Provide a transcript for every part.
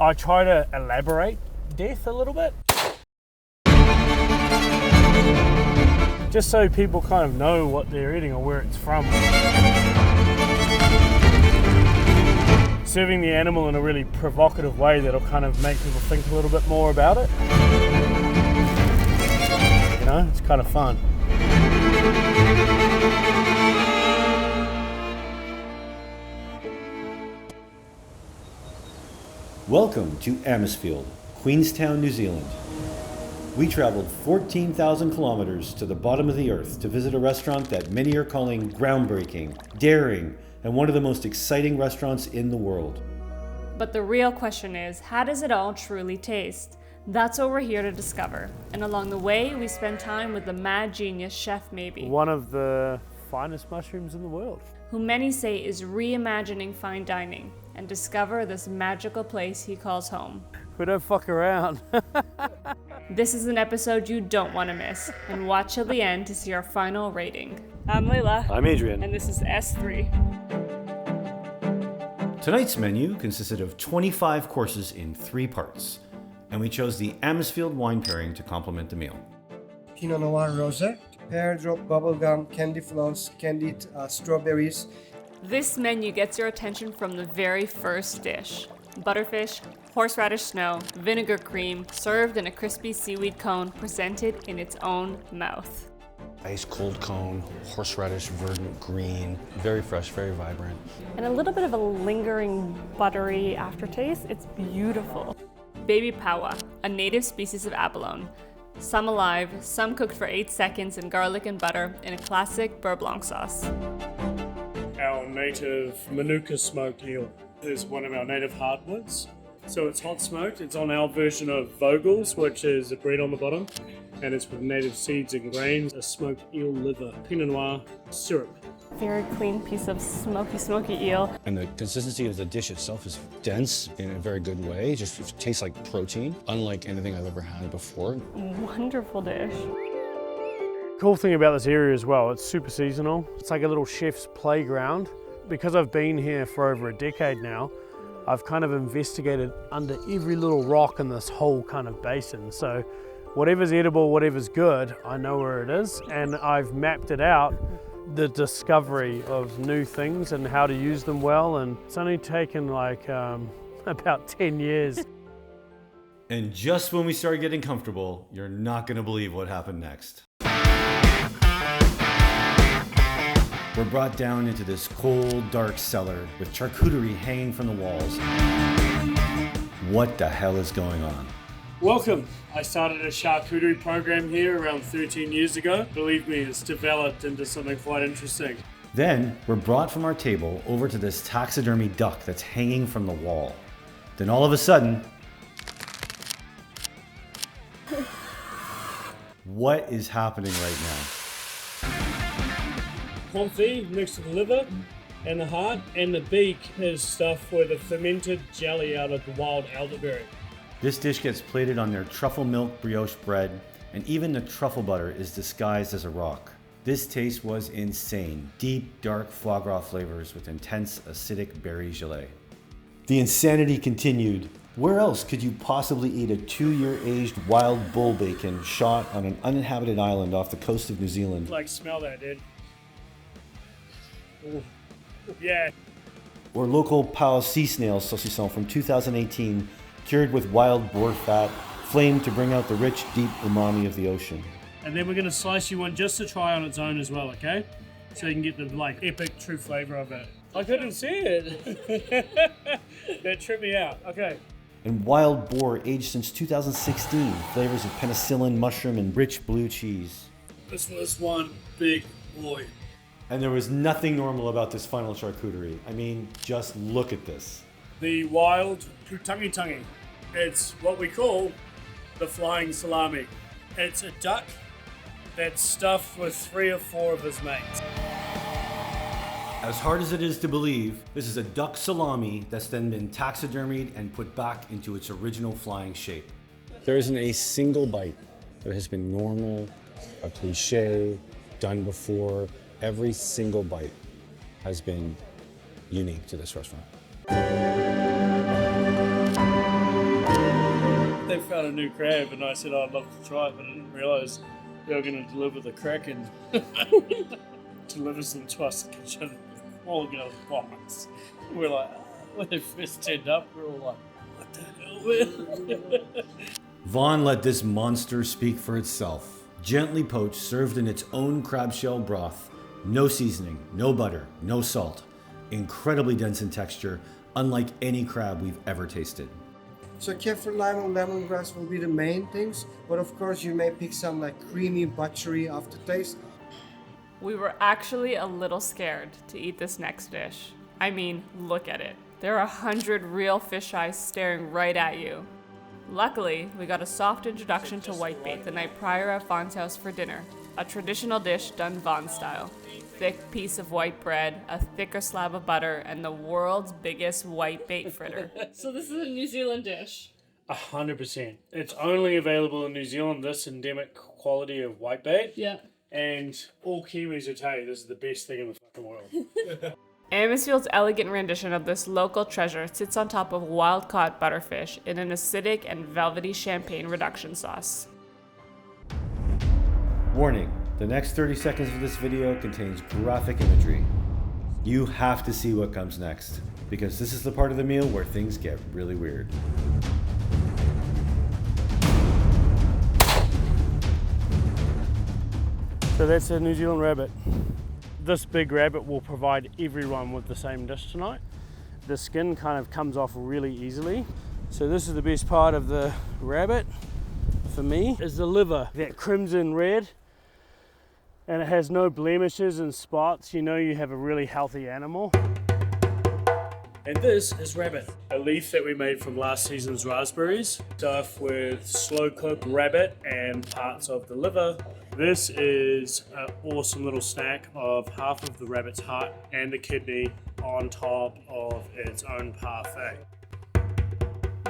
I try to elaborate death a little bit. Just so people kind of know what they're eating or where it's from. Serving the animal in a really provocative way that'll kind of make people think a little bit more about it. You know, it's kind of fun. Welcome to Amisfield, Queenstown, New Zealand. We traveled 14,000 kilometers to the bottom of the earth to visit a restaurant that many are calling groundbreaking, daring, and one of the most exciting restaurants in the world. But the real question is, how does it all truly taste? That's what we're here to discover. And along the way, we spend time with the mad genius Chef Maybe, One of the finest mushrooms in the world. who many say is reimagining fine dining, and discover this magical place he calls home. We don't fuck around. This is an episode you don't want to miss, and watch till the end to see our final rating. I'm Layla. I'm Adrian. And this is S3. Tonight's menu consisted of 25 courses in 3 parts, and we chose the Amisfield wine pairing to complement the meal. Pinot Noir Rosé, pear drop bubblegum, candy floss, candied strawberries. This menu gets your attention from the very first dish. Butterfish, horseradish snow, vinegar cream, served in a crispy seaweed cone presented in its own mouth. Ice cold cone, horseradish, verdant green, very fresh, very vibrant. And a little bit of a lingering buttery aftertaste. It's beautiful. Baby paua, a native species of abalone. Some alive, some cooked for 8 seconds in garlic and butter in a classic beurre blanc sauce. Our native Manuka smoked eel is one of our native hardwoods. So it's hot smoked. It's on our version of Vogel's, which is a bread on the bottom, and it's with native seeds and grains, a smoked eel liver, Pinot Noir syrup. Very clean piece of smoky eel. And the consistency of the dish itself is dense in a very good way. It tastes like protein, unlike anything I've ever had before. Wonderful dish. Cool thing about this area as well, it's super seasonal. It's like a little chef's playground. Because I've been here for over a decade now, I've kind of investigated under every little rock in this whole kind of basin. So whatever's edible, whatever's good, I know where it is, and I've mapped it out, the discovery of new things and how to use them well, and it's only taken like about 10 years. And just when we started getting comfortable, you're not gonna believe what happened next. We're brought down into this cold, dark cellar with charcuterie hanging from the walls. What the hell is going on? Welcome. I started a charcuterie program here around 13 years ago. Believe me, it's developed into something quite interesting. Then we're brought from our table over to this taxidermy duck that's hanging from the wall. Then all of a sudden, what is happening right now? Confit next to the liver and the heart, and the beak is stuffed with a fermented jelly out of the wild elderberry. This dish gets plated on their truffle milk brioche bread, and even the truffle butter is disguised as a rock. This taste was insane. Deep, dark foie gras flavors with intense acidic berry gelée. The insanity continued. Where else could you possibly eat a 2-year aged wild bull bacon shot on an uninhabited island off the coast of New Zealand? Like, smell that, dude. Ooh. Yeah. Or local Pau sea snail saucisson from 2018, cured with wild boar fat, flamed to bring out the rich, deep umami of the ocean. And then we're gonna slice you one just to try on its own as well, okay? So you can get the like epic true flavor of it. I couldn't see it. That tripped me out. Okay. And wild boar aged since 2016, flavors of penicillin, mushroom, and rich blue cheese. This was one big boy. And there was nothing normal about this final charcuterie. I mean, just look at this. The wild putangi. It's what we call the flying salami. It's a duck that's stuffed with 3 or 4 of his mates. As hard as it is to believe, this is a duck salami that's then been taxidermied and put back into its original flying shape. There isn't a single bite that has been normal, a cliche, done before. Every single bite has been unique to this restaurant. they found a new crab, and I said I'd love to try it, but I didn't realise they were going to deliver the Kraken. Delivers them to us in the kitchen, all in a box. We're like, when they first turned up, we're all like, what the hell, man? Vaughan let this monster speak for itself. Gently poached, served in its own crab shell broth. No seasoning, no butter, no salt. Incredibly dense in texture, unlike any crab we've ever tasted. So kaffir lime and lemongrass will be the main things, but of course you may pick some like creamy, buttery aftertaste. We were actually a little scared to eat this next dish. I mean, look at it. There are 100 real fish eyes staring right at you. Luckily, we got a soft introduction to whitebait the night prior at Vaughan's house for dinner, a traditional dish done Vaughan style. Thick piece of white bread, a thicker slab of butter, and the world's biggest whitebait fritter. So this is a New Zealand dish. 100%. It's only available in New Zealand, this endemic quality of whitebait. Yeah. And all Kiwis will tell you this is the best thing in the fucking world. Amisfield's elegant rendition of this local treasure sits on top of wild-caught butterfish in an acidic and velvety champagne reduction sauce. Warning, the next 30 seconds of this video contains graphic imagery. You have to see what comes next, because this is the part of the meal where things get really weird. So that's a New Zealand rabbit. This big rabbit will provide everyone with the same dish tonight. The skin kind of comes off really easily. So this is the best part of the rabbit for me, is the liver, that crimson red. And it has no blemishes and spots. You know you have a really healthy animal. And this is rabbit, a leaf that we made from last season's raspberries, stuffed with slow cooked rabbit and parts of the liver. This is an awesome little snack of half of the rabbit's heart and the kidney on top of its own parfait.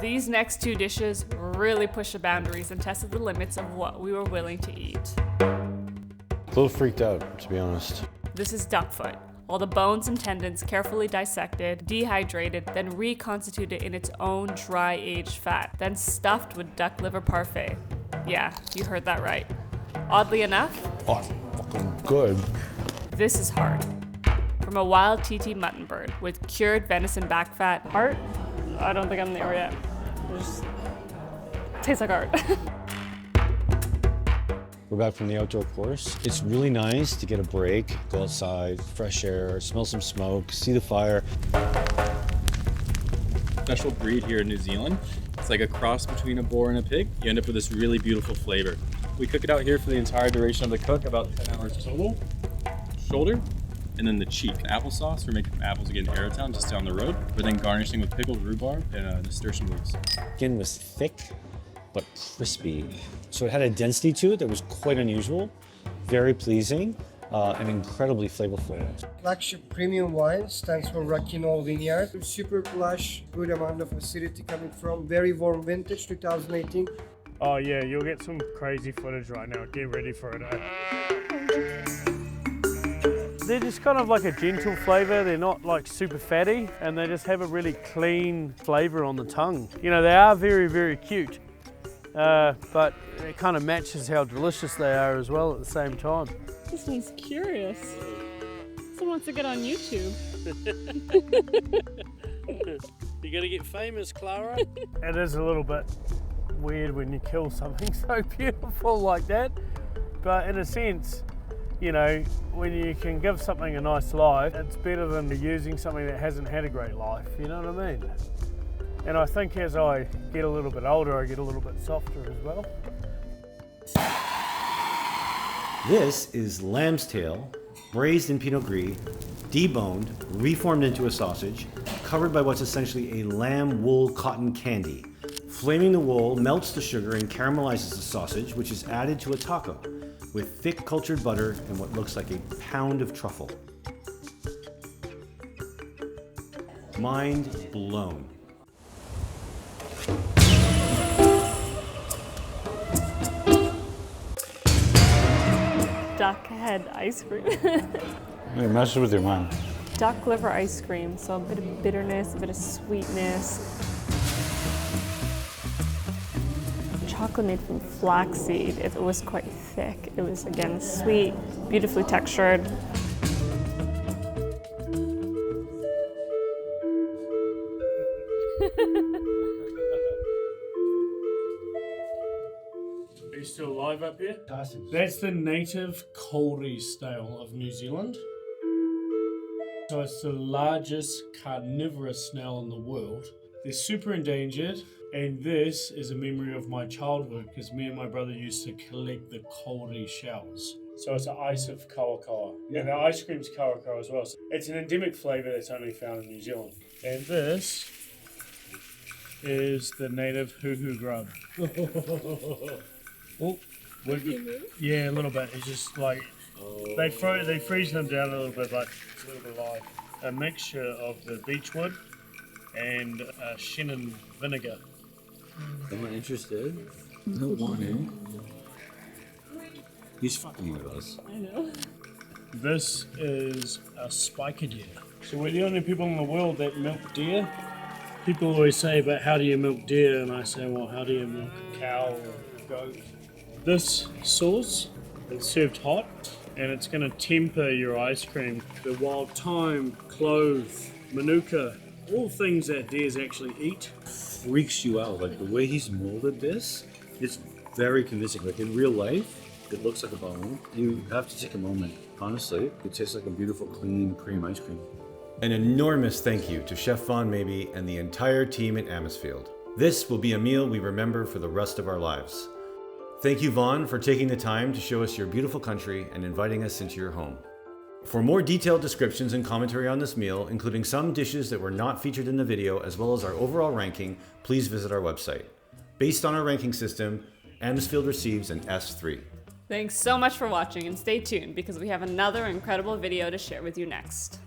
These next two dishes really pushed the boundaries and tested the limits of what we were willing to eat. A little freaked out, to be honest. This is duck foot. All the bones and tendons carefully dissected, dehydrated, then reconstituted in its own dry-aged fat, then stuffed with duck liver parfait. Yeah, you heard that right. Oddly enough, Oh, fucking good. this is heart. From a wild TT mutton bird with cured venison back fat. Heart? I don't think I'm there yet. It just tastes like heart. We're back from the outdoor course. It's really nice to get a break, go outside, fresh air, smell some smoke, see the fire. Special breed here in New Zealand. It's like a cross between a boar and a pig. You end up with this really beautiful flavor. We cook it out here for the entire duration of the cook, about 10 hours total. Shoulder, and then the cheek. Applesauce, we're making apples again in Arrowtown, just down the road. We're then garnishing with pickled rhubarb and nasturtium leaves. Skin was thick, but crispy. So it had a density to it that was quite unusual, very pleasing, and incredibly flavorful. Flagship premium wine stands for Raquinol Vineyard. Super plush, good amount of acidity coming from. Very warm vintage, 2018. Oh yeah, you'll get some crazy footage right now. Get ready for it. They're just kind of like a gentle flavor. They're not like super fatty, and they just have a really clean flavor on the tongue. You know, they are very, very cute, but it kind of matches how delicious they are as well at the same time. This one's curious. Someone wants to get on YouTube. You're gonna get famous, Clara. It is a little bit weird when you kill something so beautiful like that, but in a sense, you know, when you can give something a nice life, it's better than using something that hasn't had a great life, you know what I mean? And I think as I get a little bit older, I get a little bit softer as well. This is lamb's tail, braised in Pinot Gris, deboned, reformed into a sausage, covered by what's essentially a lamb wool cotton candy. Flaming the wool melts the sugar and caramelizes the sausage, which is added to a taco with thick cultured butter and what looks like a pound of truffle. Mind blown. Duck head ice cream. It messes with your mind. Duck liver ice cream, so a bit of bitterness, a bit of sweetness. chocolate made from flaxseed. It was quite thick. It was, again, sweet, beautifully textured. Are you still alive up here? That's the native kauri snail of New Zealand. So it's the largest carnivorous snail in the world. They're super endangered, and this is a memory of my childhood because me and my brother used to collect the kauri shells. So it's an ice of kawakawa. Yeah. And the ice cream's kawakawa as well. So it's an endemic flavour that's only found in New Zealand. And this is the native hoo-hoo grub. Oh, yeah, a little bit. It's just like they freeze them down a little bit, but it's a little bit live. A mixture of the beechwood and Shannon vinegar. Am I interested? No one. He's fucking with us. I know. This is a spiker deer. So we're the only people in the world that milk deer. People always say, but how do you milk deer? And I say, well, how do you milk a cow or a goat? This sauce is served hot, and it's going to temper your ice cream. The wild thyme, clove, manuka, all things that deers actually eat. Freaks you out. Like the way he's molded this, it's very convincing. Like in real life, it looks like a bone. You have to take a moment. Honestly, it tastes like a beautiful, clean cream ice cream. An enormous thank you to Chef Vaughan maybe and the entire team at Amisfield. This will be a meal we remember for the rest of our lives. Thank you, Vaughan, for taking the time to show us your beautiful country and inviting us into your home. For more detailed descriptions and commentary on this meal, including some dishes that were not featured in the video, as well as our overall ranking, please visit our website. Based on our ranking system, Amisfield receives an S3. Thanks so much for watching, and stay tuned because we have another incredible video to share with you next.